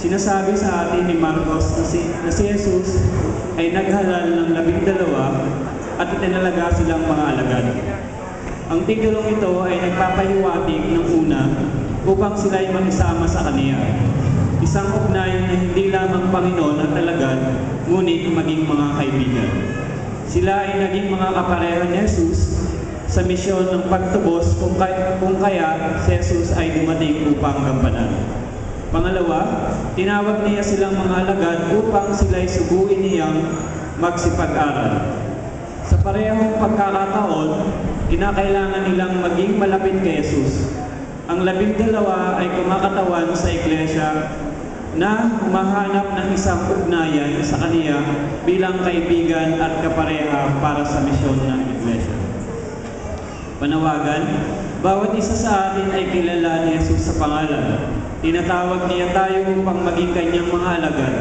Sinasabi sa atin ni Marcos na si Jesus ay naghalal ng 12 at itinalaga silang mga alagad. Ang titulong ito ay nagpapahiwatig ng una upang sila ay makisama sa Kaniya. Isang ugnayan na hindi lamang Panginoon at alagad, ngunit maging mga kaibigan. Sila ay naging mga kapareho ni Jesus sa misyon ng pagtubos kung kaya si Jesus ay dumating upang gampanan. Pangalawa, tinawag niya silang mga alagad upang sila'y suguin niyang magsipag-aral. Sa parehong pagkakataon, kinakailangan nilang maging malapit kay Jesus. Ang 12 ay kumakatawan sa iglesia na humahanap ng isang ugnayan sa Kaniya bilang kaibigan at kapareha para sa misyon ng iglesia. Panawagan, bawat isa sa atin ay kilala ni Jesus sa pangalan. Tinatawag niya tayo upang maging kanyang mga alagad.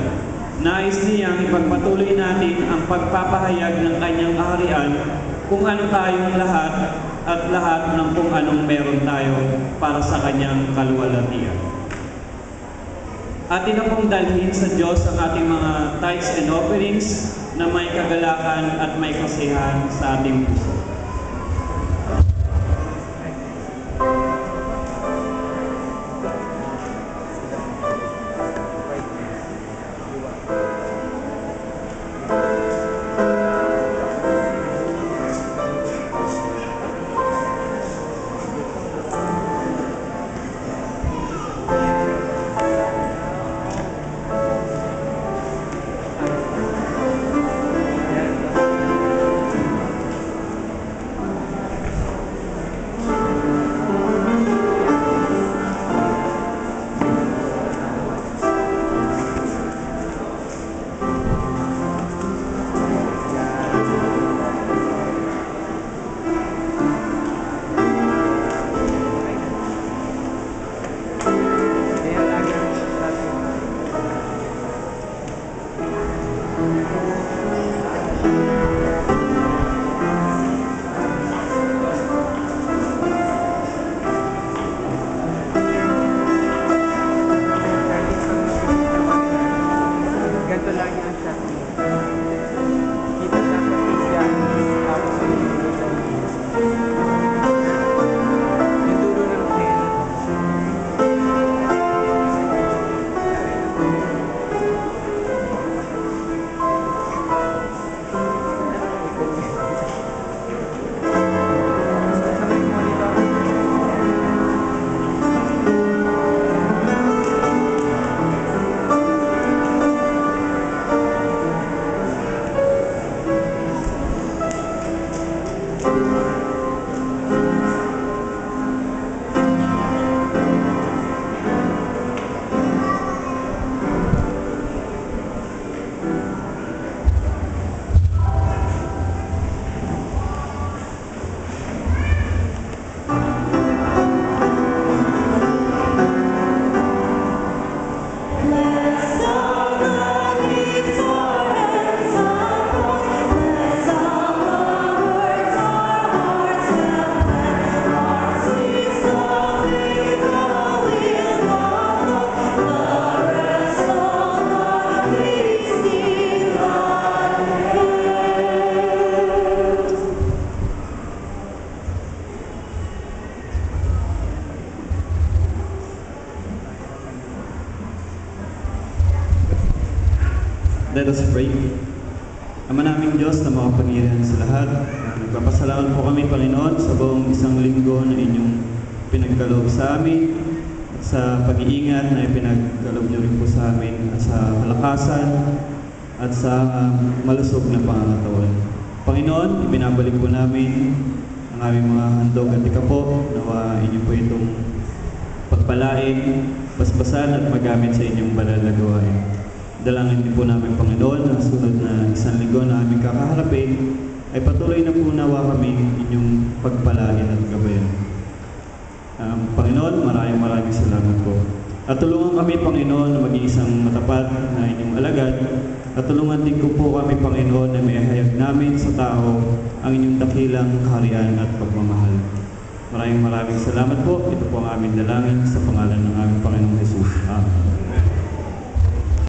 Nais niyang ipagpatuloy natin ang pagpapahayag ng kanyang kaharian kung ano tayong lahat at lahat ng kung anong meron tayo para sa kanyang kaluwalhatian. Atin na pong dalhin sa Diyos ang ating mga tithes and offerings na may kagalakan at may kasiyahan sa ating puso. Let us pray. Ama naming Diyos na makapangyarihan sa lahat, nagpapasalamat po kami, Panginoon, sa buong isang linggo na inyong pinagkaloob sa amin at sa pag-iingat na ipinagkaloob niyo rin po sa amin at sa kalakasan at sa malusog na pangangatawan. Panginoon, ibinabalik po namin ang aming mga handog at ikapo, nawa inyo po itong pagpalain, basbasan at magamit sa inyong banal na gawain. Dalangin din po namin, Panginoon, na sunod na isang linggo na aming kakaharapin ay patuloy na po nawa kami inyong pagpalain at gabayan. Panginoon, maraming salamat po. At tulungan kami, Panginoon, na maging isang matapat na inyong alagad. At tulungan din ko po kami, Panginoon, na may hayag namin sa tao ang inyong dakilang kaharian at pagmamahal. Maraming salamat po. Ito po ang aming dalangin sa pangalan ng aming Panginoong Jesus. Amen.